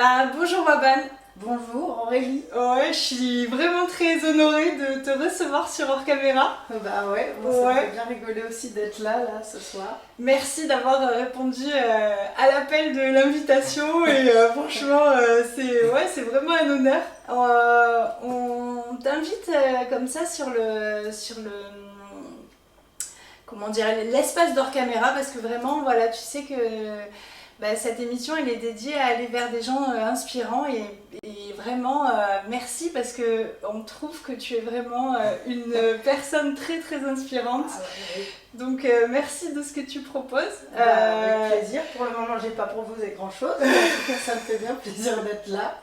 Bah, bonjour Waban. Bonjour Aurélie. Ouais, je suis vraiment très honorée de te recevoir sur Hors Caméra. Bah ouais, moi ça me fait bien rigoler aussi d'être là ce soir. Merci d'avoir répondu à l'appel de l'invitation et franchement c'est vraiment un honneur. On t'invite comme ça sur le comment dire, l'espace d'Hors Caméra parce que vraiment voilà, tu sais que cette émission elle est dédiée à aller vers des gens inspirants et vraiment merci parce que on trouve que tu es vraiment une personne très très inspirante. Ah ouais. Donc merci de ce que tu proposes. Avec plaisir. Pour le moment j'ai pas proposé grand chose, mais en tout cas ça me fait bien plaisir d'être là.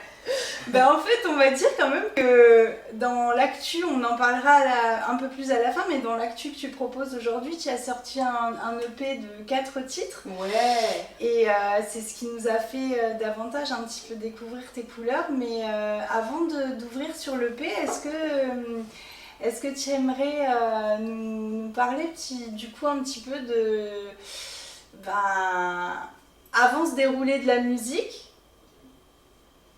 En fait, on va dire quand même que dans l'actu, on en parlera un peu plus à la fin, mais dans l'actu que tu proposes aujourd'hui, tu as sorti un EP de 4 titres. Ouais. Et c'est ce qui nous a fait davantage un petit peu découvrir tes couleurs. Mais avant d'ouvrir sur l'EP, est-ce que tu aimerais nous parler du coup un petit peu de avant ce déroulé de la musique?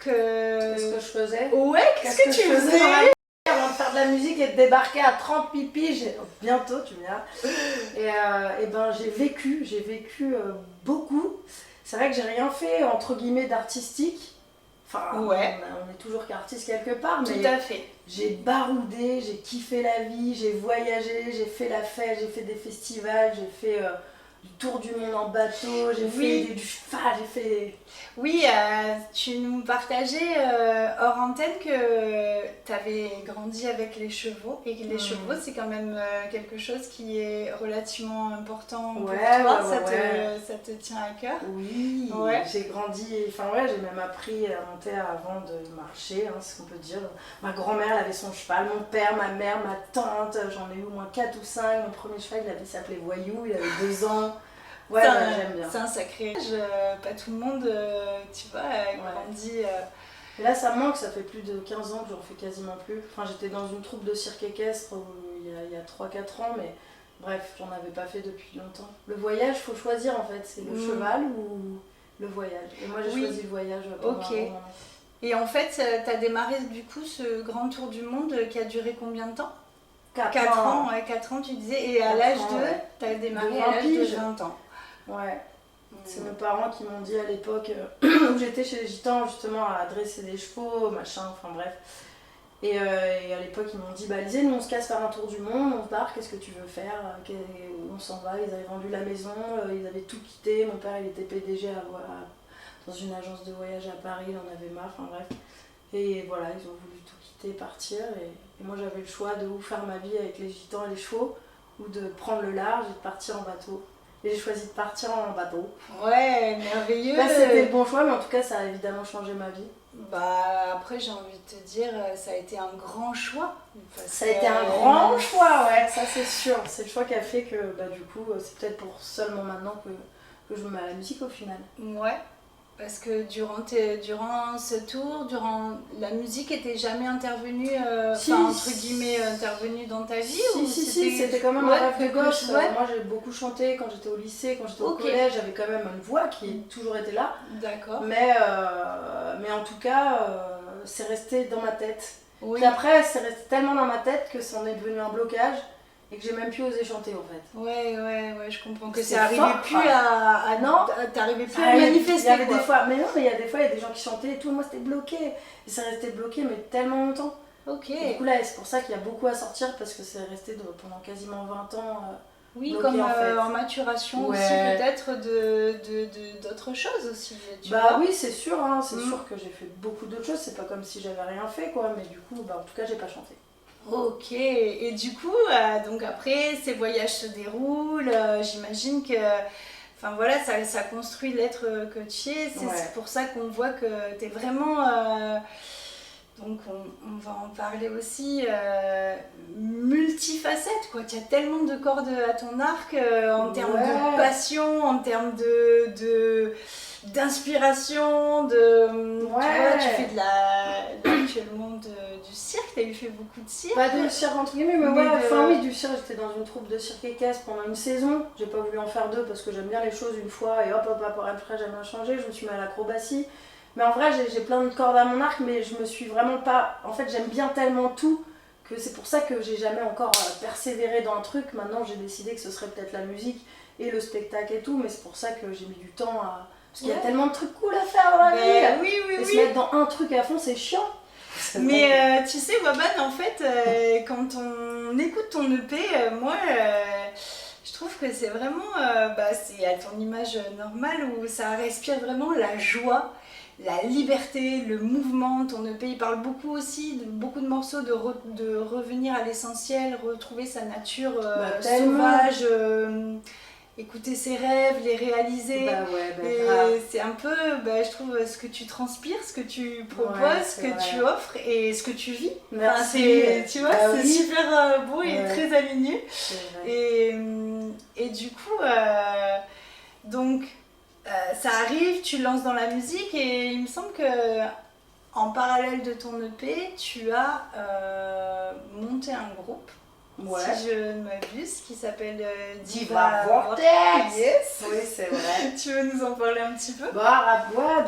Qu'est-ce que je faisais? Ouais, qu'est-ce que tu faisais avant de faire de la musique et de débarquer à 30 piges, bientôt tu me diras. Et ben j'ai vécu beaucoup. C'est vrai que j'ai rien fait entre guillemets d'artistique. Enfin, ouais. On est toujours qu'artiste quelque part, mais tout à fait. J'ai baroudé, j'ai kiffé la vie, j'ai voyagé, j'ai fait la fête, j'ai fait des festivals, j'ai fait du tour du monde en bateau, j'ai fait du cheval, j'ai fait... Oui, tu nous partageais hors antenne que tu avais grandi avec les chevaux et que les chevaux c'est quand même quelque chose qui est relativement important pour toi, ça te tient à cœur. Oui, j'ai grandi, j'ai même appris à monter avant de marcher, c'est ce qu'on peut dire. Ma grand-mère elle avait son cheval, mon père, ma mère, ma tante, j'en ai eu au moins 4 ou 5, mon premier cheval il s'appelait Voyou, il avait 2 ans. Ouais, j'aime bien. C'est un sacré âge, pas tout le monde, tu vois, grandit. Et là, ça me manque, ça fait plus de 15 ans que j'en fais quasiment plus. Enfin, j'étais dans une troupe de cirque équestre il y a 3-4 ans, mais bref, j'en avais pas fait depuis longtemps. Le voyage, faut choisir en fait, c'est le cheval ou le voyage. Et moi, j'ai choisi le voyage pendant un moment. Et en fait, t'as démarré du coup ce grand tour du monde qui a duré combien de temps? 4 ans, ouais, 4 ans tu disais, et à l'âge de... T'as démarré à l'âge de 20 ans. Ouais, c'est mes parents qui m'ont dit à l'époque où j'étais chez les gitans justement à dresser des chevaux, machin, enfin bref. Et à l'époque ils m'ont dit, Lysée, nous on se casse faire un tour du monde, on part, qu'est-ce que tu veux faire? On s'en va, ils avaient vendu la maison, ils avaient tout quitté, mon père il était PDG dans une agence de voyage à Paris, il en avait marre, enfin bref. Et voilà, ils ont voulu tout quitter, partir, et moi j'avais le choix de où faire ma vie avec les gitans et les chevaux, ou de prendre le large et de partir en bateau. Et j'ai choisi de partir en bateau. Ouais, merveilleux. C'était le bon choix, mais en tout cas, ça a évidemment changé ma vie. Après, j'ai envie de te dire, ça a été un grand choix. Ça a été un grand choix, ouais, ça c'est sûr. C'est le choix qui a fait que, du coup, c'est peut-être pour seulement maintenant que je me mets à la musique au final. Ouais. Parce que durant ce tour, la musique était jamais intervenue, entre guillemets, intervenue dans ta vie? Si, c'était quand même un rêve de gosse. Moi j'ai beaucoup chanté quand j'étais au lycée, quand j'étais au collège, j'avais quand même une voix qui a toujours été là. D'accord. Mais en tout cas, c'est resté dans ma tête. Puis après, c'est resté tellement dans ma tête que c'en est devenu un blocage. Et que j'ai même plus osé chanter en fait. Ouais, je comprends que ça arrivait plus t'arrivais plus à manifester. Il y avait des fois, mais il y a des fois, il y a des gens qui chantaient et tout, moi c'était bloqué. Et ça restait bloqué, mais tellement longtemps. Ok. Et du coup, là, c'est pour ça qu'il y a beaucoup à sortir parce que c'est resté pendant quasiment 20 ans. Oui, bloqué, comme en fait. En maturation aussi, peut-être d'autres choses aussi. Oui, c'est sûr, c'est sûr que j'ai fait beaucoup d'autres choses. C'est pas comme si j'avais rien fait, quoi. Mais du coup, en tout cas, j'ai pas chanté. Ok, et du coup, donc après, ces voyages se déroulent, j'imagine que ça construit l'être que tu es, c'est pour ça qu'on voit que tu es vraiment, donc on va en parler aussi, multifacette, quoi. Tu as tellement de cordes à ton arc en termes de passion, en termes d'inspiration, tu vois, tu fais actuellement du cirque, tu as fait beaucoup de cirque. Pas de cirque entre guillemets, mais du cirque, j'étais dans une troupe de cirque équestre pendant une saison, j'ai pas voulu en faire 2 parce que j'aime bien les choses une fois et hop, après j'aime bien changer, je me suis mis à l'acrobatie, Mais en vrai, j'ai plein de cordes à mon arc, mais je me suis vraiment pas... En fait, j'aime bien tellement tout que c'est pour ça que j'ai jamais encore persévéré dans un truc. Maintenant, j'ai décidé que ce serait peut-être la musique et le spectacle et tout, mais c'est pour ça que j'ai mis du temps à... Parce qu'il y a tellement de trucs cool à faire dans la vie. Oui. Se mettre dans un truc à fond, c'est chiant. Mais tu sais, Waban, en fait, quand on écoute ton EP, moi, je trouve que c'est vraiment, c'est à ton image normale où ça respire vraiment la joie, la liberté, le mouvement. Ton EP, il parle beaucoup aussi, de beaucoup de morceaux de revenir à l'essentiel, retrouver sa nature sauvage. Écouter ses rêves, les réaliser. Grave. C'est un peu, je trouve, ce que tu transpires, ce que tu proposes, ce que tu offres et ce que tu vis. Merci. Tu vois, c'est super beau et très aligné. Et du coup, ça arrive, tu lances dans la musique et il me semble que en parallèle de ton EP, tu as monté un groupe. Si je ne m'abuse, qui s'appelle Diva Vortex. Yes. Oui, c'est vrai. Tu veux nous en parler un petit peu?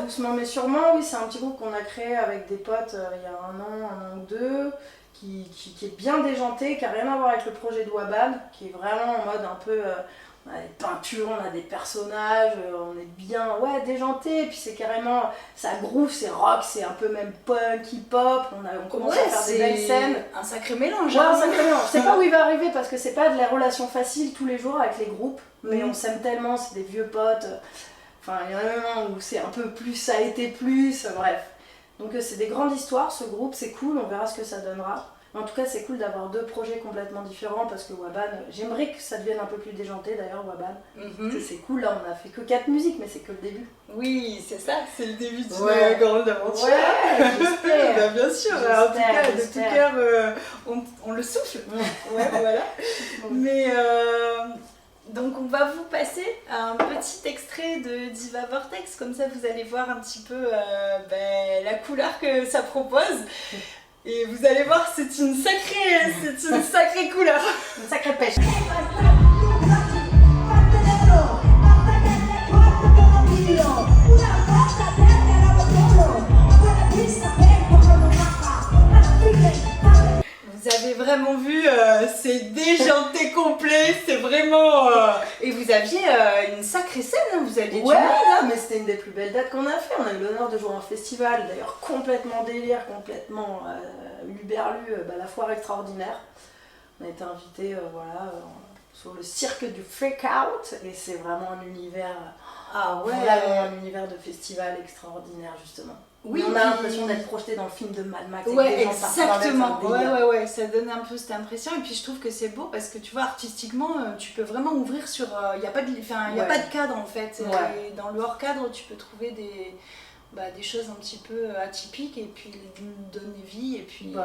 Doucement mais sûrement, oui, c'est un petit groupe qu'on a créé avec des potes il y a un an ou deux, qui est bien déjanté, qui n'a rien à voir avec le projet de Waban, qui est vraiment en mode un peu... on a des peintures, on a des personnages, on est bien déjanté, et puis c'est carrément, ça groove, c'est rock, c'est un peu même punk, hip-hop, on commence à faire des belles scènes. Un sacré mélange. Un sacré mélange. Je sais pas où il va arriver parce que c'est pas de la relation facile tous les jours avec les groupes, mais on s'aime tellement, c'est des vieux potes, enfin il y en a un moment où c'est un peu plus, ça a été plus, bref. Donc c'est des grandes histoires ce groupe, c'est cool, on verra ce que ça donnera. En tout cas, c'est cool d'avoir deux projets complètement différents parce que Waban, j'aimerais que ça devienne un peu plus déjanté d'ailleurs, Waban. C'est cool, là on a fait que 4 musiques, mais c'est que le début. Oui, c'est ça, c'est le début d'une grande aventure. J'espère. Bien sûr, en tout cas, de tout cœur, on le souffle. Voilà. Mais donc on va vous passer un petit extrait de Diva Vortex, comme ça vous allez voir un petit peu la couleur que ça propose. Et vous allez voir, c'est une sacrée couleur. Une sacrée pêche. Vous avez vraiment vu, c'est déjanté complet, c'est vraiment... Et vous aviez une sacrée scène, hein, vous aviez du monde, hein. Mais c'était une des plus belles dates qu'on a fait. On a eu l'honneur de jouer à un festival, d'ailleurs complètement délire, complètement luberlu, la foire extraordinaire. On a été invités sur le cirque du Freak Out et c'est vraiment un univers, vraiment un univers de festival extraordinaire justement. Oui, on a l'impression d'être projeté dans le film de Mad Max. Exactement. Ça donne un peu cette impression. Et puis je trouve que c'est beau parce que tu vois, artistiquement, tu peux vraiment ouvrir sur. Il n'y a pas de cadre en fait. Et dans le hors cadre, tu peux trouver des choses un petit peu atypiques et puis donner vie. Et puis.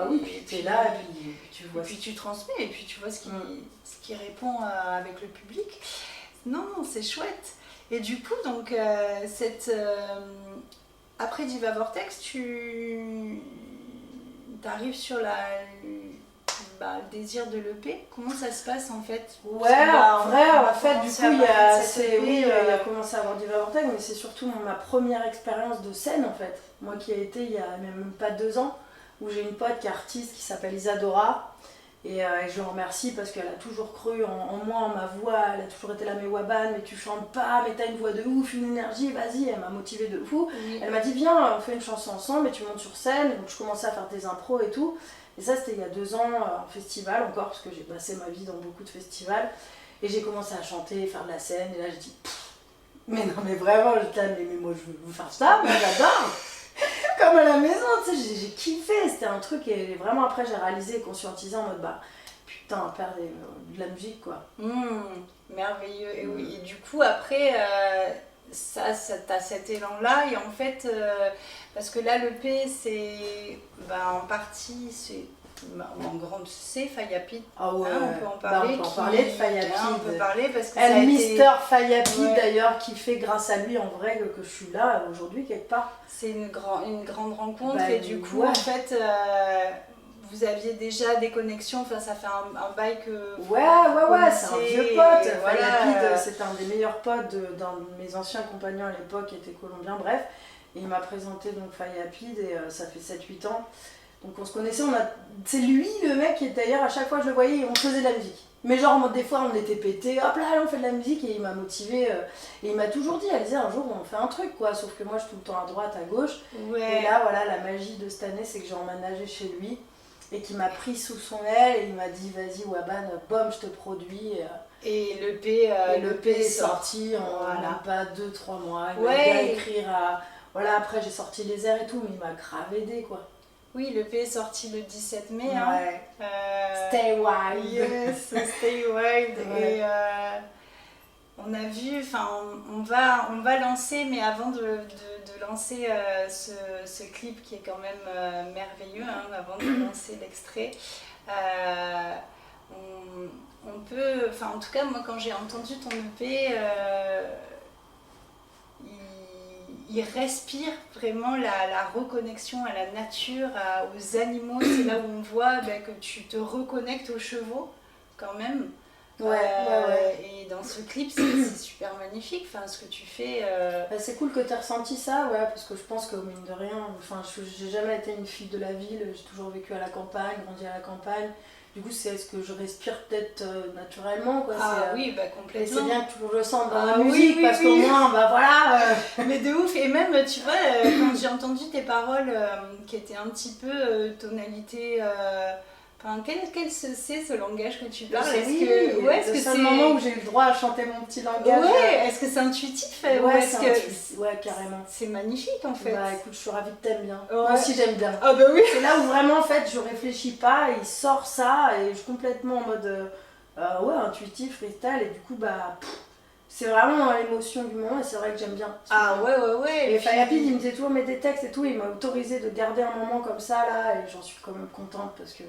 Tu es là et puis tu vois. Et puis tu transmets et puis tu vois ce qui répond avec le public. Non, c'est chouette. Et du coup, donc, après Diva Vortex, tu arrives sur le désir de l'EP. Comment ça se passe en fait? Du coup, il a commencé à avoir Diva Vortex, mais c'est surtout ma première expérience de scène en fait. Moi qui a été il y a même pas 2 ans, où j'ai une pote qui est artiste qui s'appelle Isadora. Et je le remercie parce qu'elle a toujours cru en moi, en ma voix, elle a toujours été là, mais Waban, mais tu chantes pas, mais t'as une voix de ouf, une énergie, vas-y, elle m'a motivée de fou. Oui. Elle m'a dit viens, on fait une chanson ensemble et tu montes sur scène, donc je commençais à faire des impros et tout. Et ça c'était il y a 2 ans en festival encore, parce que j'ai passé ma vie dans beaucoup de festivals. Et j'ai commencé à chanter, faire de la scène, et là j'ai dit mais non mais vraiment, mais moi je veux faire ça, moi j'adore. Comme à la maison, tu sais, j'ai kiffé, c'était un truc et vraiment après j'ai réalisé et conscientisé en mode putain, faire de la musique quoi. Merveilleux, et oui, et du coup après, t'as cet élan là et en fait, parce que là l'EP c'est, en partie, c'est en grande C, Fayapid. Ah ouais, on peut en parler. On peut en parler de Fayapid. On peut parler parce que Mister Fayapid d'ailleurs, qui fait grâce à lui en vrai que je suis là aujourd'hui quelque part. C'est une grande rencontre et du coup en fait vous aviez déjà des connexions, enfin ça fait un bail que... c'est un vieux pote. Fayapid, c'était un des meilleurs potes d'un de mes anciens compagnons à l'époque qui était colombien, bref. Et il m'a présenté donc Fire Apid et ça fait 7-8 ans. Donc on se connaissait, c'est lui le mec qui d'ailleurs à chaque fois que je le voyais, on faisait de la musique. Mais genre des fois on était pété, hop là on fait de la musique et il m'a motivé et il m'a toujours dit, Alizée un jour on fait un truc quoi, sauf que moi je suis tout le temps à droite, à gauche. Ouais. Et là voilà la magie de cette année c'est que j'ai emménagé chez lui et qu'il m'a pris sous son aile et il m'a dit vas-y Waban, bom je te produis. Et l'EP est sorti en même pas 2-3 mois, il m'a bien écrire voilà après j'ai sorti les airs et tout mais il m'a grave aidé quoi. Oui, l'EP est sorti le 17 mai. Ouais. Stay Wild. Yes, Stay Wild. Ouais. Et on a vu, enfin, on va lancer, mais avant de lancer ce clip qui est quand même merveilleux, avant de lancer l'extrait, on peut, enfin, en tout cas, moi, quand j'ai entendu ton EP, il respire vraiment la reconnexion à la nature, aux animaux. C'est là où on voit que tu te reconnectes aux chevaux quand même. Ouais. Et dans ce clip, c'est super magnifique, enfin, ce que tu fais. C'est cool que tu aies ressenti ça, ouais, parce que je pense que mine de rien, j'ai jamais été une fille de la ville, j'ai toujours vécu à la campagne, grandi à la campagne. Du coup, c'est ce que je respire peut-être naturellement. Quoi. Oui, complètement. Et c'est bien que tu le ressentes dans la musique, parce qu'au moins, voilà. Mais de ouf, et même, tu vois, quand j'ai entendu tes paroles qui étaient un petit peu tonalité... quel c'est ce langage que tu parles? C'est le seul moment où j'ai eu le droit à chanter mon petit langage. Ouais, est-ce que c'est intuitif? Ouais, carrément. C'est magnifique en fait. Bah écoute, je suis ravie que t'aimes bien. Ouais. Moi aussi j'aime bien. Ah bah oui. C'est là où vraiment en fait je réfléchis pas, il sort ça et je suis complètement en mode intuitif, freestyle et du coup c'est vraiment l'émotion du moment et c'est vrai que j'aime bien. Ouais. Et Fire Apid il me disait toujours mettre des textes et tout, il m'a autorisé de garder un moment comme ça là et j'en suis quand même contente parce que...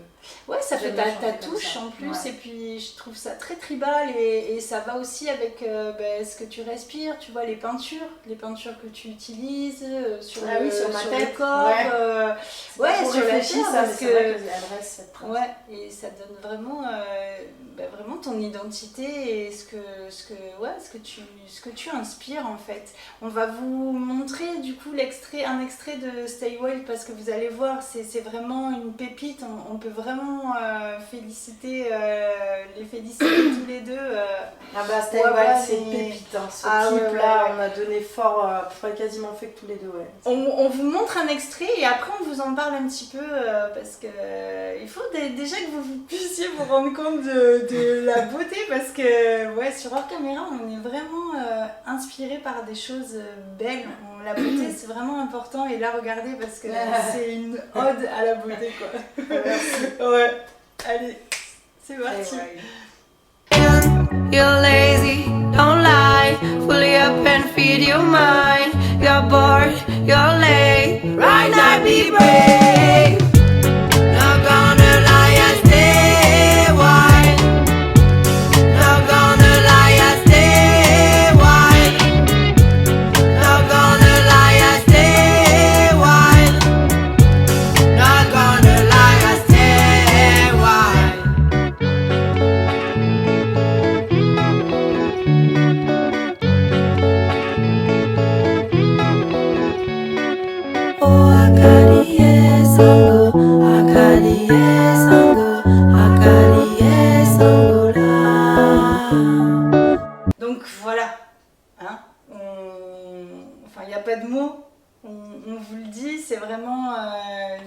Ouais, ça fait ta touche en plus et puis je trouve ça très tribal et ça va aussi avec ce que tu respires, tu vois, les peintures que tu utilises sur ma tête. Le corps. Sur la tête, parce que elle reste cette trace. Ouais, et ça donne vraiment ton identité et ce que tu inspires en fait. On va vous montrer du coup un extrait de Stay Wild parce que vous allez voir, c'est vraiment une pépite. On peut vraiment féliciter tous les deux. Stay Wild, c'est une pépite. Ce clip-là, on a donné fort, quasiment fait que tous les deux. Ouais. On vous montre un extrait et après on vous en parle un petit peu parce que il faut déjà que vous puissiez vous rendre compte de la beauté parce que sur hors caméra on est vraiment inspiré par des choses belles. La beauté c'est vraiment important et là regardez parce que c'est une ode à la beauté quoi. Ouais, allez, c'est parti. You're lazy, don't lie, fully up and feed your mind. You're bored, you're late, right now be brave. Not gonna lie, I stay wild. Not gonna lie, I stay wild. Not gonna lie, I stay wild. Not gonna lie, I stay wild. Donc voilà, il n'y a pas de mots, on vous le dit, c'est vraiment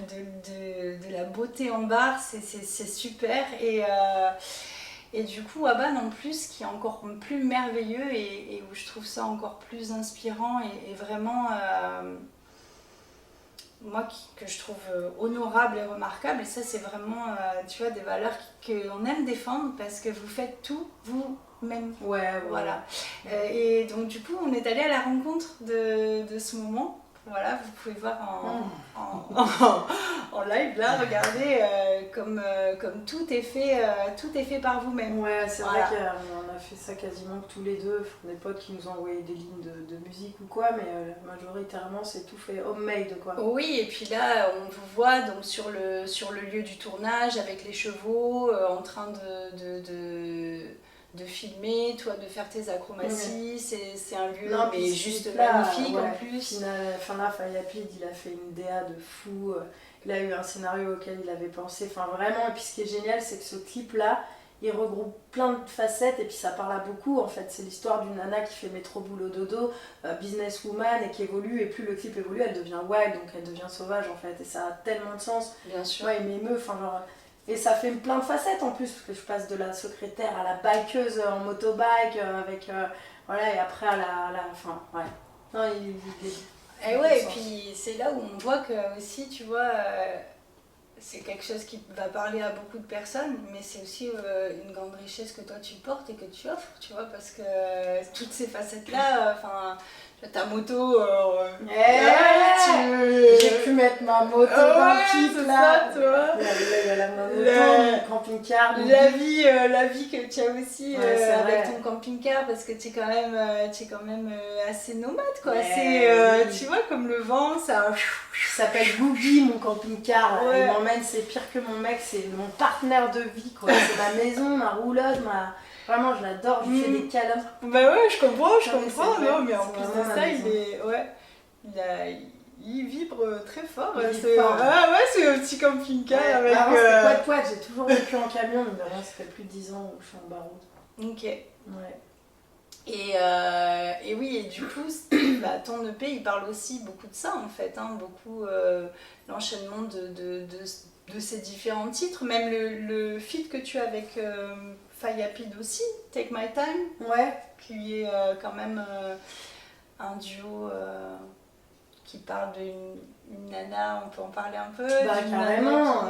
de la beauté en barre, c'est super et du coup Waban en plus qui est encore plus merveilleux et où je trouve ça encore plus inspirant et vraiment moi que je trouve honorable et remarquable et ça c'est vraiment tu vois des valeurs qu'on aime défendre parce que vous faites tout vous-même. Voilà. Et donc du coup on est allé à la rencontre de ce moment. Voilà, vous pouvez voir en live là, regardez comme tout est fait par vous-même. Ouais, c'est vrai qu'on a fait ça quasiment tous les deux, des potes qui nous ont envoyé des lignes de musique ou quoi, mais majoritairement c'est tout fait homemade quoi. Oui, et puis là on vous voit donc sur le lieu du tournage avec les chevaux en train de filmer, toi de faire tes acrobaties, c'est un lieu Non, mais juste magnifique en plus. Là, Fayapid, il a fait une DA de fou, il a eu un scénario auquel il avait pensé, enfin vraiment, et puis ce qui est génial, c'est que ce clip-là, il regroupe plein de facettes et puis ça parle à beaucoup en fait. C'est l'histoire d'une nana qui fait métro boulot dodo, businesswoman et qui évolue, et plus le clip évolue, elle devient wild, donc elle devient sauvage en fait, et ça a tellement de sens. Bien sûr. Ouais, il m'émeut, enfin genre... Et ça fait plein de facettes en plus, parce que je passe de la secrétaire à la bikeuse en motobike, avec... voilà, et après à la enfin, ouais. Non, et ouais, et puis c'est là où on voit que aussi, tu vois... c'est quelque chose qui va parler à beaucoup de personnes, mais c'est aussi une grande richesse que toi tu portes et que tu offres, tu vois, parce que toutes ces facettes-là, enfin, ta moto, j'ai pu mettre ma moto dans le kit là, ça, tu vois. Il y a la moto, le camping-car, la vie que tu as aussi avec ton camping-car, parce que tu es quand même assez nomade, quoi. Ouais, tu vois, comme le vent, ça... Il s'appelle Boogie, mon camping-car. Ouais. Il m'emmène, c'est pire que mon mec, c'est mon partenaire de vie, quoi. C'est ma maison, ma roulotte, Vraiment, je l'adore, je lui fais des câlins. Bah ouais, je comprends, non, mais en c'est plus de ça, maison. il vibre très fort. C'est un petit camping-car avec... Avant, c'était poète, j'ai toujours vécu en camion, mais maintenant, ça fait plus de 10 ans que je suis en baroud. Ok. Ouais. Et oui, et du coup, ton EP, il parle aussi beaucoup de ça, en fait, hein, beaucoup l'enchaînement de ces différents titres, même le feat que tu as avec Fayapid aussi, Take My Time, qui est quand même un duo qui parle d'une nana, on peut en parler un peu. Carrément,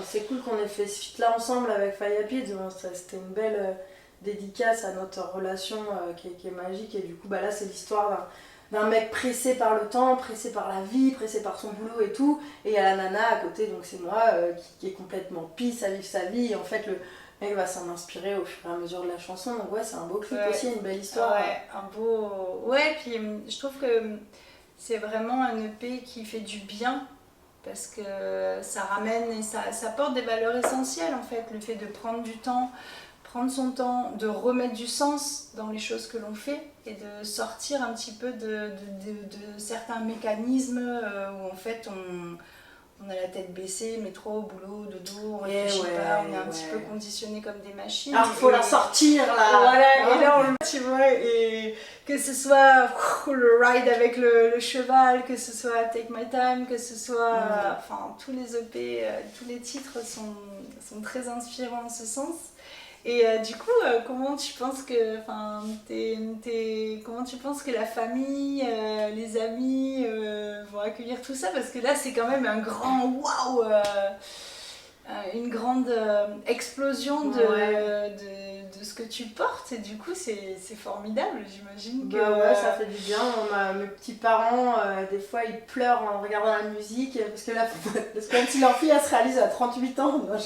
c'est cool qu'on ait fait ce feat là ensemble avec Fayapid, c'était une belle dédicace à notre relation qui est magique, et du coup là c'est l'histoire d'un mec pressé par le temps, pressé par la vie, pressé par son boulot et tout, et il y a la nana à côté, donc c'est moi qui est complètement pisse à vivre sa vie, et en fait le mec va s'en inspirer au fur et à mesure de la chanson, donc c'est un beau clip aussi, une belle histoire. Puis je trouve que c'est vraiment un EP qui fait du bien, parce que ça ramène et ça apporte des valeurs essentielles en fait, le fait de prendre du temps, prendre son temps, de remettre du sens dans les choses que l'on fait et de sortir un petit peu de certains mécanismes où en fait on a la tête baissée, métro, boulot, dodo, on réfléchit pas, on est un petit peu conditionné comme des machines. Alors il faut la sortir là. Voilà, et là tu vois, et que ce soit le ride avec le cheval, que ce soit Take My Time, que ce soit enfin tous les EP, tous les titres sont très inspirants en ce sens. Et du coup, comment tu penses que la famille, les amis vont accueillir tout ça? Parce que là, c'est quand même un grand waouh, une grande explosion de ce que tu portes, et du coup, c'est formidable, j'imagine que... ça fait du bien. Mes petits-parents, des fois, ils pleurent en regardant la musique, parce que même si leur fille, elle se réalise à 38 ans, moi,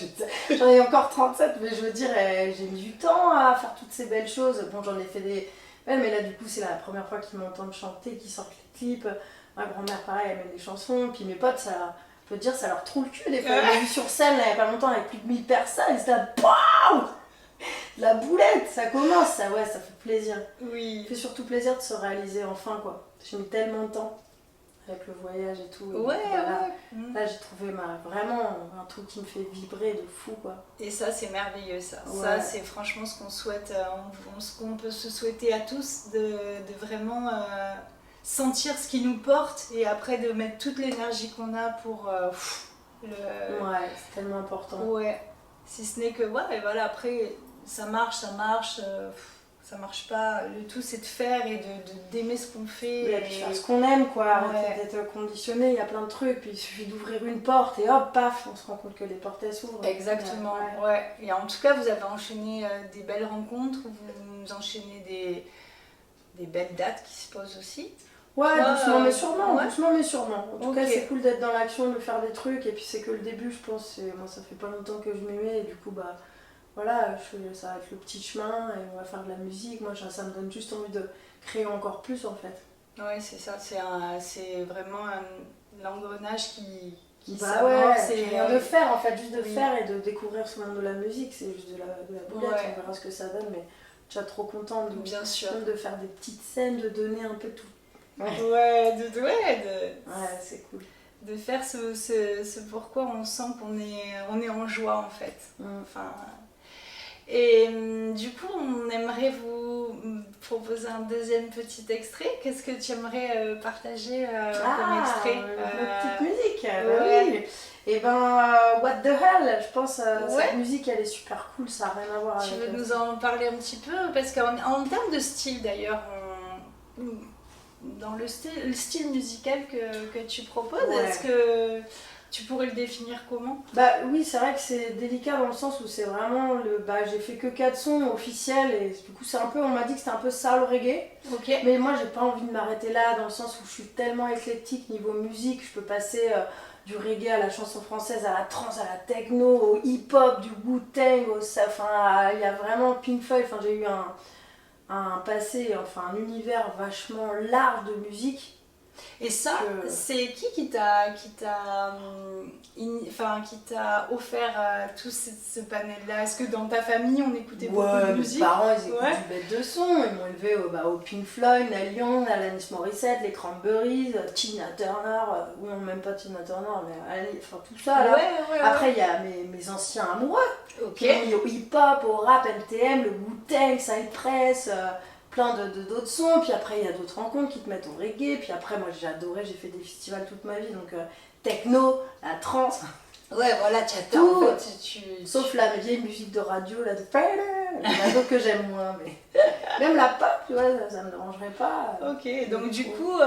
j'en ai encore 37, mais je veux dire, j'ai mis du temps à faire toutes ces belles choses. Bon, j'en ai fait des... mais là, du coup, c'est la première fois qu'ils m'entendent chanter, qu'ils sortent les clips. Ma grand-mère, pareil, elle met des chansons, puis mes potes, ça... Je peux te dire, ça leur trouve le cul des fois. Ils m'ont vu sur scène là, il n'y a pas longtemps avec plus de 1000 personnes, ils étaient là, BAM! La boulette, ça commence, ça fait plaisir. Oui. Ça fait surtout plaisir de se réaliser enfin, quoi. J'ai mis tellement de temps avec le voyage et tout. Là, j'ai trouvé vraiment un truc qui me fait vibrer de fou, quoi. Et ça, c'est merveilleux, ça. Ça, c'est franchement ce qu'on souhaite, ce qu'on peut se souhaiter à tous, de vraiment... sentir ce qui nous porte, et après de mettre toute l'énergie qu'on a pour c'est tellement important. Si ce n'est que après ça marche, ça marche pas, le tout c'est de faire et d'aimer ce qu'on fait, et puis faire ce qu'on aime, quoi. Arrêter d'être conditionné, il y a plein de trucs, puis il suffit d'ouvrir une porte et hop, paf, on se rend compte que les portes elles s'ouvrent. Exactement. Et en tout cas, vous avez enchaîné des belles rencontres, vous enchaînez des belles dates qui se posent aussi. Doucement mais sûrement, En tout cas, c'est cool d'être dans l'action, de faire des trucs, et puis c'est que le début, je pense. Moi, ça fait pas longtemps que je m'y mets, et du coup, ça va être le petit chemin, et on va faire de la musique. Moi, ça me donne juste envie de créer encore plus, en fait. Ouais, c'est ça, c'est vraiment l'engrenage qui c'est rien de faire, en fait, juste de faire et de découvrir ce monde de la musique. C'est juste de la boulette, on verra ce que ça donne, mais déjà trop contente Bien sûr. de faire des petites scènes, de donner un peu tout. Ouais, c'est cool. De faire ce pourquoi on sent qu'on est en joie en fait. Enfin, et du coup, on aimerait vous proposer un deuxième petit extrait. Qu'est-ce que tu aimerais partager comme extrait Une petite musique. Oui. Et What the Hell, je pense cette musique elle est super cool, ça n'a rien à voir avec. Tu veux nous en parler un petit peu? Parce qu'en termes de style d'ailleurs, dans le style musical que tu proposes, est-ce que tu pourrais le définir comment? Bah oui, c'est vrai que c'est délicat dans le sens où c'est vraiment j'ai fait que 4 sons officiels et du coup c'est un peu, on m'a dit que c'était un peu soul reggae. Mais moi j'ai pas envie de m'arrêter là dans le sens où je suis tellement éclectique niveau musique, je peux passer du reggae à la chanson française, à la trance, à la techno, au hip-hop, du Wu-Tang, il y a vraiment Pink Floyd, j'ai eu un passé, un univers vachement large de musique. Et ça, c'est qui t'a offert tout ce panel-là? Est-ce que dans ta famille on écoutait beaucoup de musique? Mes parents ils écoutent du bête de son, ils m'ont élevé au Pink Floyd, Neil Young, Alanis Morissette, les Cranberries, Tina Turner, ou non même pas Tina Turner, mais tout ça là. Après il y a mes anciens amoureux qui ont mis au hip-hop, au rap, NTM, le Wu-Tang, Cypress, plein d'autres sons, puis après il y a d'autres rencontres qui te mettent au reggae, puis après moi j'ai adoré, j'ai fait des festivals toute ma vie, donc techno, la trance, tu tout, en fait, sauf la vieille musique de radio, là, il y en a d'autres que j'aime moins, mais même la pop, tu vois, ça me dérangerait pas. Donc du coup,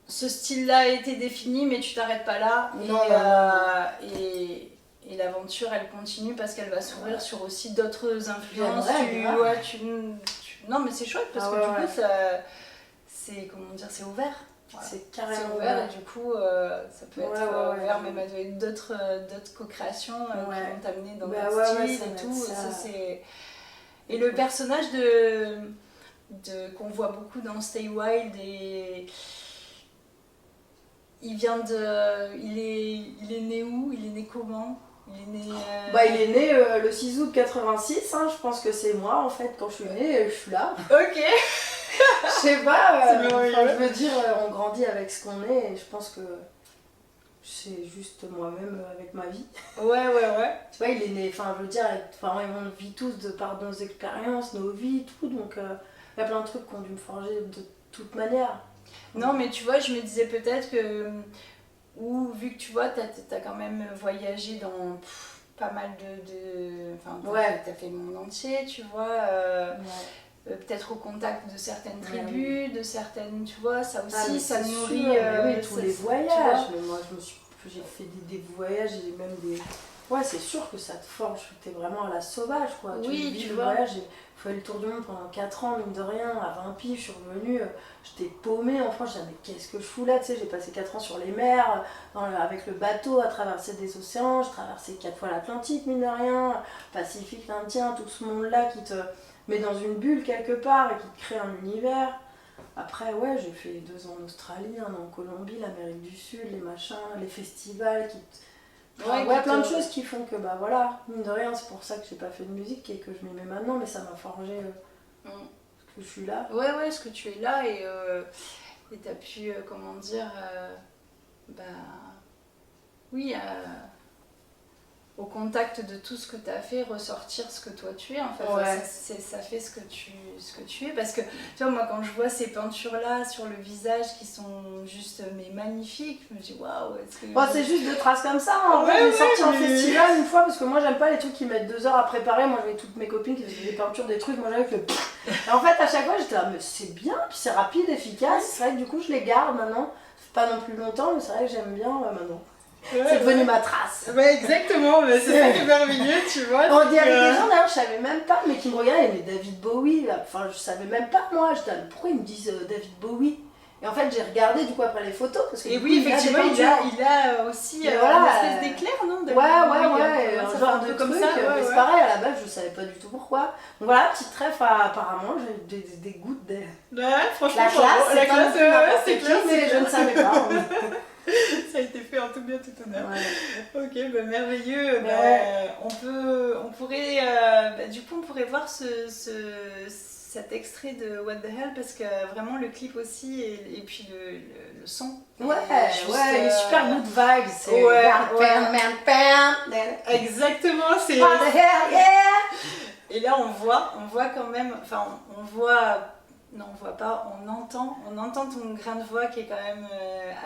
ce style-là a été défini, mais tu t'arrêtes pas là, et l'aventure elle continue parce qu'elle va s'ouvrir sur aussi d'autres influences. Non mais c'est chouette parce que du coup c'est c'est ouvert. C'est carrément ouvert et du coup ça peut être ouvert même à d'autres co-créations qui vont t'amener dans d'autres styles et tout. Et le personnage qu'on voit beaucoup dans Stay Wild, il est né où? Il est né comment? Il est né le 6 août 86, je pense que c'est moi en fait, quand je suis née, je suis là. Je sais pas, je veux dire, on grandit avec ce qu'on est et je pense que c'est juste moi-même avec ma vie. Tu vois, il est né, je veux dire, on vit tous de par nos expériences, nos vies, tout, donc il y a plein de trucs qui ont dû me forger de toute manière. Non, mais tu vois, je me disais peut-être que, vu que tu vois, t'as quand même voyagé dans pas mal t'as fait le monde entier, tu vois, peut-être au contact de certaines tribus, de certaines, tu vois, ça aussi, ça nourrit... tous les voyages, mais moi j'ai fait des voyages, et même des... Ouais, c'est sûr que ça te forge, t'es vraiment à la sauvage, quoi. Tu vis le voyage, j'ai fait le tour du monde pendant 4 ans, mine de rien, à 20 piges, je suis revenue, j'étais paumée en France, je me disais, mais qu'est-ce que je fous là, tu sais, j'ai passé 4 ans sur les mers, avec le bateau, à traverser des océans, j'ai traversé 4 fois l'Atlantique, mine de rien, Pacifique, l'Indien, tout ce monde-là qui te met dans une bulle quelque part et qui te crée un univers. Après, j'ai fait 2 ans en Australie, 1 an en Colombie, l'Amérique du Sud, les machins, les festivals qui plein de choses qui font que mine de rien, c'est pour ça que j'ai pas fait de musique et que je m'y mets maintenant, mais ça m'a forgé que je suis là. Ce que tu es là et t'as pu, au contact de tout ce que tu as fait, ressortir ce que toi tu es en fait. Ça fait ce que tu es, parce que tu vois, moi quand je vois ces peintures là sur le visage qui sont juste magnifiques, je me dis waouh, est-ce que... c'est juste 2 traces comme ça, j'ai sorti un festival une fois parce que moi j'aime pas les trucs qui mettent 2 heures à préparer, moi j'avais toutes mes copines qui faisaient des peintures, des trucs, moi j'avais que et en fait à chaque fois j'étais là, mais c'est bien, puis c'est rapide, efficace, c'est vrai que du coup je les garde maintenant, pas non plus longtemps, mais c'est vrai que j'aime bien maintenant. C'est devenu ma trace. Exactement, mais c'est ça qui est merveilleux, tu vois. On dit avec des gens d'ailleurs, je savais même pas, mais qui me regardaient, mais David Bowie, là. Je savais même pas moi, j'étais là, pourquoi ils me disent David Bowie? Et en fait j'ai regardé du coup après les photos, parce que effectivement il a aussi une espèce d'éclair, non? Genre de comme ça, mais c'est pareil, à la base je savais pas du tout pourquoi. Donc voilà, petite trèfle, apparemment j'ai des gouttes franchement, la classe, c'est clair, mais je ne savais pas. Ça a été fait en tout bien, tout honneur. Ouais. Ok, bah, merveilleux. Bah, Ouais. on pourrait, du coup, on pourrait voir cet extrait de What the Hell parce que vraiment le clip aussi et puis le son. Ouais, Juste, ouais, les super good vibes. C'est ouais, bam, bam, bam. Exactement, c'est. What the hell, yeah! Et là, on voit quand même, enfin, on voit. Non, on voit pas, on entend ton grain de voix qui est quand même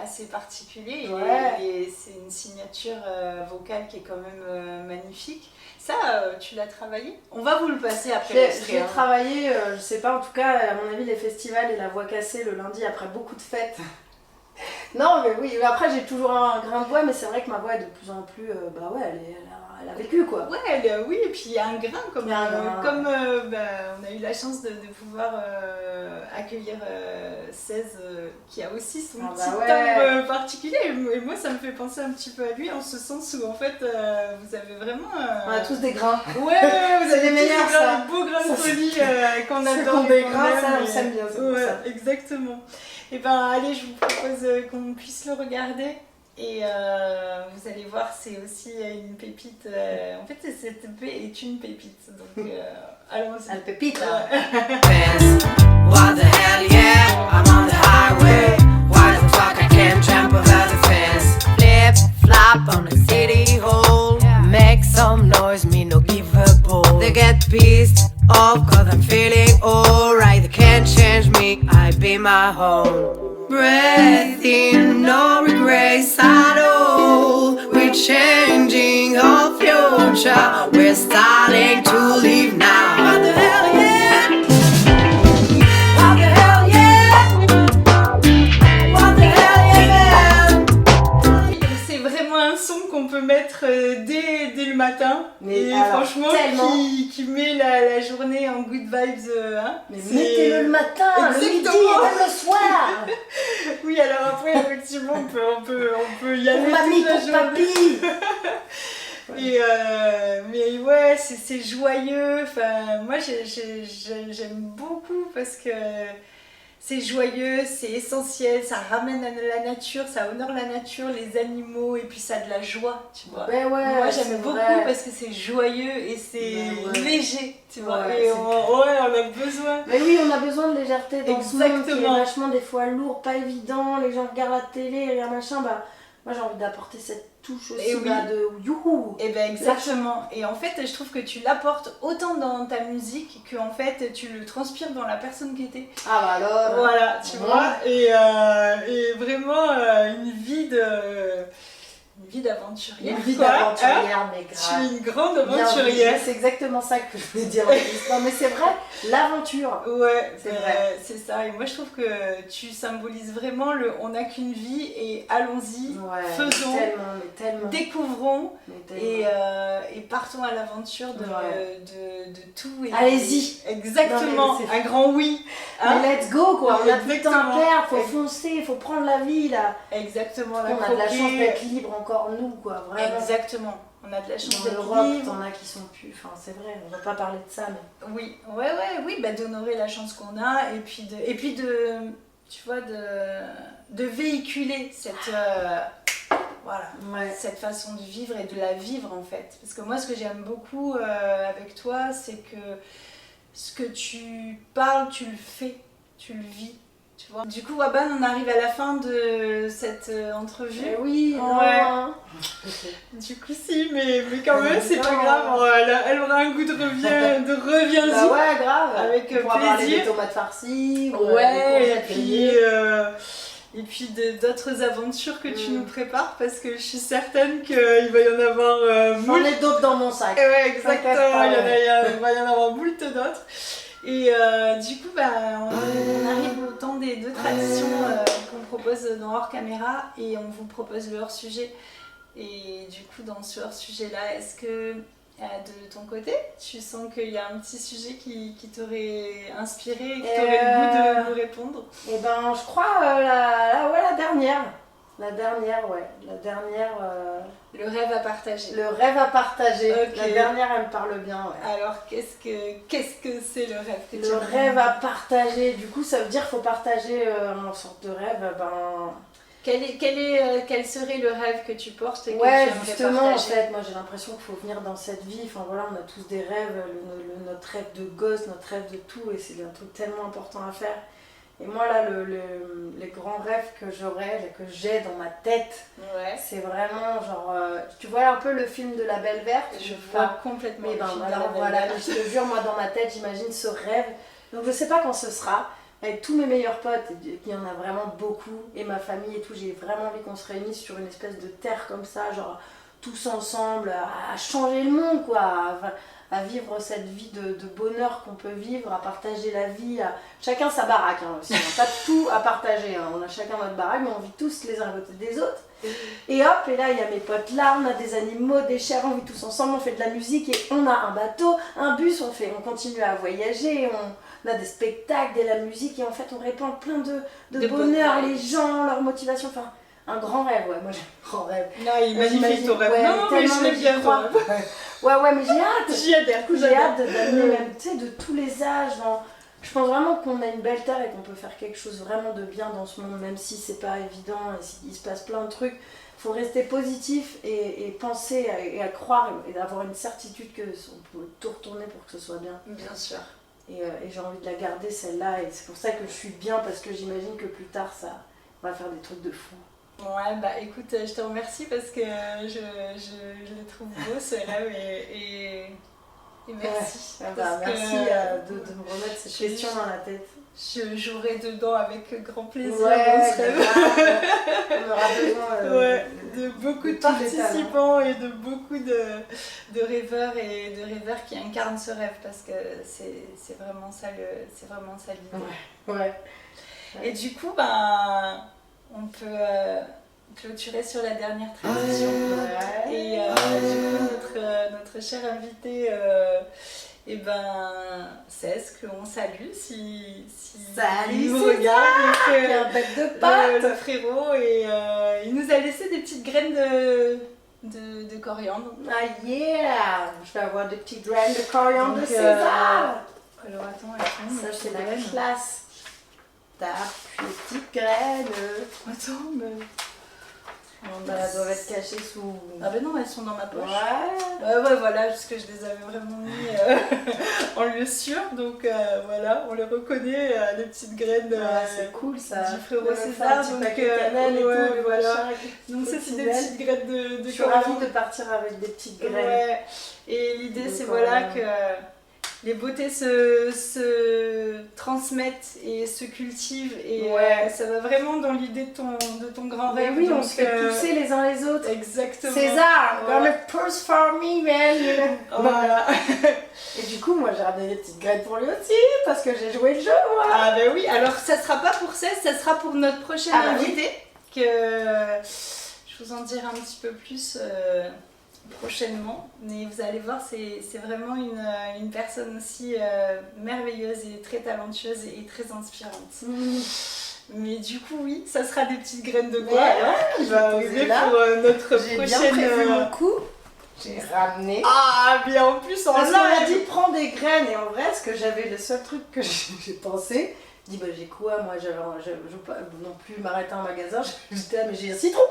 assez particulier Ouais. et c'est une signature vocale qui est quand même magnifique. Ça, tu l'as travaillé? On va vous le passer après l'extrait. J'ai travaillé, je sais pas, en tout cas, à mon avis, les festivals et la voix cassée le lundi après beaucoup de fêtes. Non, mais oui, après j'ai toujours un grain de voix, mais c'est vrai que ma voix est de plus en plus, bah ouais, elle a vécu quoi. Ouais, oui, et puis il y a un grain comme, Il y a un grain. comme on a eu la chance de pouvoir accueillir 16 qui a aussi son Ah petit bah ouais. timbre particulier et moi ça me fait penser un petit peu à lui en ce sens où en fait vous avez vraiment On a tous des grains. ouais, vous C'est avez les meilleurs, tous ça. des beaux grains de Ça, folie qu'on ceux adore qui ont et des qu'on grains, ça, aime, on et- s'aime bien, c'est pour ouais, ça. exactement. Et ben allez, je vous propose qu'on puisse le regarder. Et vous allez voir, c'est aussi une pépite. En fait, cette EP est une pépite. Donc, allons-y. Elle pépite là. Fence. What the hell, yeah, I'm on the highway. Why the fuck I can't jump over the fence? Flip, flop on the city hall. Make some noise, me no give a ball. They get pissed off cause I'm feeling alright. They can't change me, I be my home. Breath in, no regrets at all. We're changing our future. We're starting to live now. What the hell, yeah? What the hell, yeah? What the hell, yeah, man? C'est vraiment un son qu'on peut mettre dès le matin. Mais et alors, franchement, tellement. qui met la journée en good vibes. Hein. Mais C'est- mettez-le le matin, le midi et Exactement. même le soir. Oui, alors après, effectivement, on peut y aller Pour mamie, toute la pour journée. papy. Et mais ouais, c'est joyeux. Enfin, moi, j'aime beaucoup parce que c'est joyeux, c'est essentiel, ça ramène à la nature, ça honore la nature, les animaux, et puis ça a de la joie, tu vois. Ouais, ouais, Moi, c'est j'aime beaucoup vrai. parce que c'est joyeux et c'est Ben ouais. léger, tu vois. Ouais, et c'est on a besoin. Mais oui, on a besoin de légèreté dans ce monde qui est Exactement. vachement des fois lourd, pas évident. Les gens regardent la télé, regardent machin. Bah, moi j'ai envie d'apporter cette touche aussi Et oui. bah, de youhou. Et ben exactement. Et en fait, je trouve que tu l'apportes autant dans ta musique que en fait tu le transpires dans la personne qui était. Ah bah alors. Voilà, tu Ouais. vois. Et vraiment une vie d'aventurière. Une vie quoi, hein. d'aventurière, mais Tu grave. es une grande Bien aventurière. vu. C'est exactement ça que je voulais dire en plus. Non mais c'est vrai, l'aventure. Ouais, C'est vrai. c'est ça. Et moi je trouve que tu symbolises vraiment le on n'a qu'une vie et allons-y, Ouais, faisons, mais tellement. découvrons Mais tellement. et partons à l'aventure de, Ouais. de tout. Et Allez-y. Exactement, Non, mais c'est- un grand oui. Hein. Mais let's go quoi, on a tout le temps à Exactement. perdre, faut foncer, faut prendre la vie là. Exactement, la On a de la croquer. chance d'être libre encore nous quoi, vraiment. Exactement, on a de la chance Dans d'être l'Europe, libre. t'en as qui sont plus, enfin c'est vrai, on va pas parler de ça mais... Oui, oui, bah, d'honorer la chance qu'on a et puis de tu vois, de véhiculer cette, voilà, Ouais. cette façon de vivre et de la vivre en fait. Parce que moi, ce que j'aime beaucoup avec toi, c'est que ce que tu parles, tu le fais, tu le vis. Tu vois. Du coup, Waban, on arrive à la fin de cette entrevue. Eh oui, Ouais. non. Du coup, si, mais quand même, Mais c'est pas non. grave. Elle aura un goût de reviens-y. Bah ouais, grave. Avec On pourra parler plaisir. des tomates farcies, ou Ouais, des et courgettes puis, grillées. d'autres aventures que tu Mm. nous prépares parce que je suis certaine qu'il va y en avoir J'en ai d'autres dans mon sac. Ouais, exactement, T'inquiète pas, il va y en avoir moult d'autres. Et du coup, bah, on arrive au temps des deux traditions qu'on propose dans Hors Caméra et on vous propose le hors-sujet. Et du coup, dans ce hors-sujet-là, est-ce que de ton côté, tu sens qu'il y a un petit sujet qui t'aurait inspiré et qui t'aurait le goût de nous répondre? Et ben, je crois la dernière. La dernière, ouais. La dernière. Le rêve à partager. Le rêve à partager. Ok. La dernière, elle me parle bien, ouais. Alors, qu'est-ce que c'est le rêve que tu Le as? rêve à partager, du coup ça veut dire qu'il faut partager une sorte de rêve, ben Quel serait le rêve que tu portes et que tu Ouais, aimerais justement, en partager? fait, moi j'ai l'impression qu'il faut venir dans cette vie. Enfin voilà, on a tous des rêves, notre rêve de gosse, notre rêve de tout, et c'est un truc tellement important à faire. Et moi là, les grands rêves que j'ai dans ma tête, Ouais. c'est vraiment genre. Tu vois un peu le film de La Belle Verte? Je vois complètement Mais le ben film de voilà, la Belle voilà, Verte. je te jure, moi dans ma tête, j'imagine ce rêve. Donc je sais pas quand ce sera. Avec tous mes meilleurs potes, il y en a vraiment beaucoup, et ma famille et tout, j'ai vraiment envie qu'on se réunisse sur une espèce de terre comme ça, genre tous ensemble, à changer le monde, quoi, à vivre cette vie de bonheur qu'on peut vivre, à partager la vie, chacun sa baraque hein, aussi, hein, pas tout à partager, hein. On a chacun notre baraque, mais on vit tous les uns à côté des autres. Et hop, et là il y a mes potes là, on a des animaux, des chairs, on vit tous ensemble, on fait de la musique, et on a un bateau, un bus, on continue à voyager, on a des spectacles, de la musique, et en fait on répand plein de bonheur, les gens, leur motivation, enfin un grand rêve, ouais, moi j'ai un grand rêve. Non, il est magnifique ton rêve. Ouais, Non, mais je l'ai bien crois. Ouais, mais j'ai hâte. J'y adhère. J'ai hâte d'amener même, tu sais, de tous les âges. Je pense vraiment qu'on a une belle terre et qu'on peut faire quelque chose vraiment de bien dans ce monde, même si c'est pas évident et s'il se passe plein de trucs. Il faut rester positif et penser et à croire et d'avoir une certitude qu'on peut tout retourner pour que ce soit bien. Bien sûr. Et j'ai envie de la garder celle-là, et c'est pour ça que je suis bien, parce que j'imagine que plus tard on va faire des trucs de fou. Ouais, bah écoute, je te remercie parce que je les trouve beaux ce rêve et merci. Ouais, que, merci de me remettre cette question dans la tête. Je jouerai dedans avec grand plaisir. Ouais, dans ce rêve. on aura besoin de beaucoup de tous les participants et de beaucoup de rêveurs et de rêveurs qui incarnent ce rêve, parce que c'est vraiment ça l'idée. Ouais. Et du coup, ben, on peut clôturer sur la dernière tradition. Ouais. Et du coup, notre cher invité, et ben, c'est ce qu'on salue si Salut, il nous c'est regarde. ça, Et que, un bec de pâte. le frérot, et il nous a laissé des petites graines de coriandre. Ah yeah. Je vais avoir des petites graines de coriandre de Donc, César. Alors attends, elles sont, Ça mes c'est petites la graines. classe. Tape les petites graines. Attends, mais... Bon, bah, elles doivent être cachées sous... Ah ben non, elles sont dans ma poche. Ouais. Ouais, voilà, parce que je les avais vraiment mis en lieu sûr, donc voilà, on les reconnaît, les petites graines c'est cool ça. du frérot Le César, petit donc paquet de cannelle et ouais, tout, le voilà. machin, Donc ça, c'est des belles. petites graines de Je suis ravie de partir avec des petites graines. Ouais, et l'idée De c'est coriandre. voilà que les beautés se transmettent et se cultivent, et Ouais. ça va vraiment dans l'idée de ton grand Mais rêve. oui, on donc, se fait pousser les uns les autres. Exactement. César, Voilà. gonna push for me, man. Voilà. Et du coup, moi j'ai ramené des petites graines pour lui aussi, parce que j'ai joué le jeu, moi. Ah ben oui, alors ça sera pas pour Cesse, ça sera pour notre prochaine Ah bah oui. invitée, que je vous en dirai un petit peu plus prochainement, mais vous allez voir, c'est vraiment une personne aussi merveilleuse et très talentueuse et très inspirante. Mais du coup oui, ça sera des petites graines de quoi Ouais, alors qui va je arriver posais là. pour notre J'ai prochaine... bien prévu mon coup. J'ai ramené. Ah bien en plus en Parce qu'on m'a live. dit prends des graines, et en vrai, ce que j'avais, le seul truc que j'ai pensé, je dis bah j'ai quoi, moi je veux pas non plus m'arrêter en magasin, j'étais là mais j'ai un citron.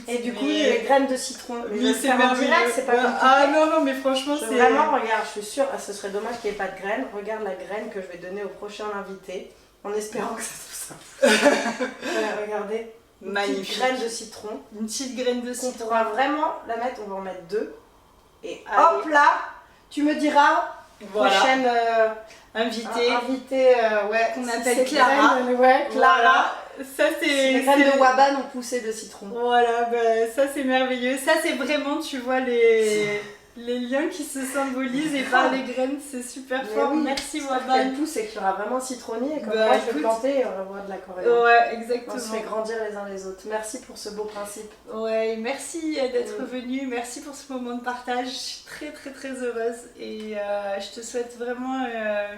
Et du coup j'ai les graines de citron. Mais je vais Oui, le c'est faire en merveilleux. direct, c'est pas Ouais. compliqué. Ah non, mais franchement c'est... Vraiment, regarde, je suis sûre, ce serait dommage qu'il n'y ait pas de graines. Regarde la graine que je vais donner au prochain invité, en espérant que ça soit ça. Voilà, regardez. Une Magnifique. petite graine de citron. Une petite graine de On citron. pourra vraiment la mettre, on va en mettre 2. Et Allez. hop là, tu me diras, Voilà. prochaine Invité. invitée, ouais, Qu'on si appelle ces Clara. graines, ouais, Clara. Voilà. Ça c'est... Les graines de Waban ont poussé de citron. Voilà, bah, ça c'est merveilleux. Ça c'est vraiment, tu vois, les liens qui se symbolisent, et par les graines, c'est super Mais fort. oui, Merci Si Waban. elle pousse et qu'il y aura vraiment citronnier, et comme Bah, moi je vais écoute. planter et on va voir de la coriandre. Ouais, On se exactement. fait grandir les uns les autres. Merci pour ce beau principe. Ouais, merci d'être venu, merci pour ce moment de partage. Je suis très très très heureuse, et je te souhaite vraiment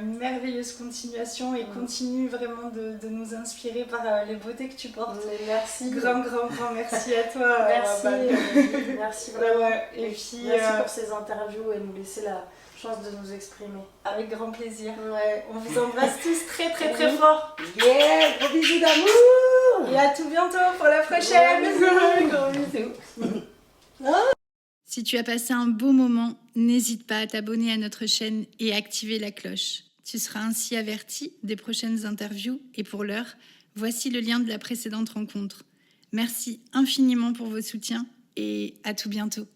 une merveilleuse continuation, et continue vraiment de nous inspirer par les beautés que tu portes. Mais merci. Grand merci à toi. Merci. Waban. Merci Ouais, vraiment. ouais. Et puis Merci pour ces interviews et nous laisser la chance de nous exprimer. avec grand plaisir. Ouais. On vous embrasse tous très très très fort. Yeah, gros bisous d'amour. Et à tout bientôt pour la prochaine. Gros bisous. Si tu as passé un beau moment, n'hésite pas à t'abonner à notre chaîne et activer la cloche. Tu seras ainsi averti des prochaines interviews et pour l'heure, voici le lien de la précédente rencontre. Merci infiniment pour vos soutiens et à tout bientôt.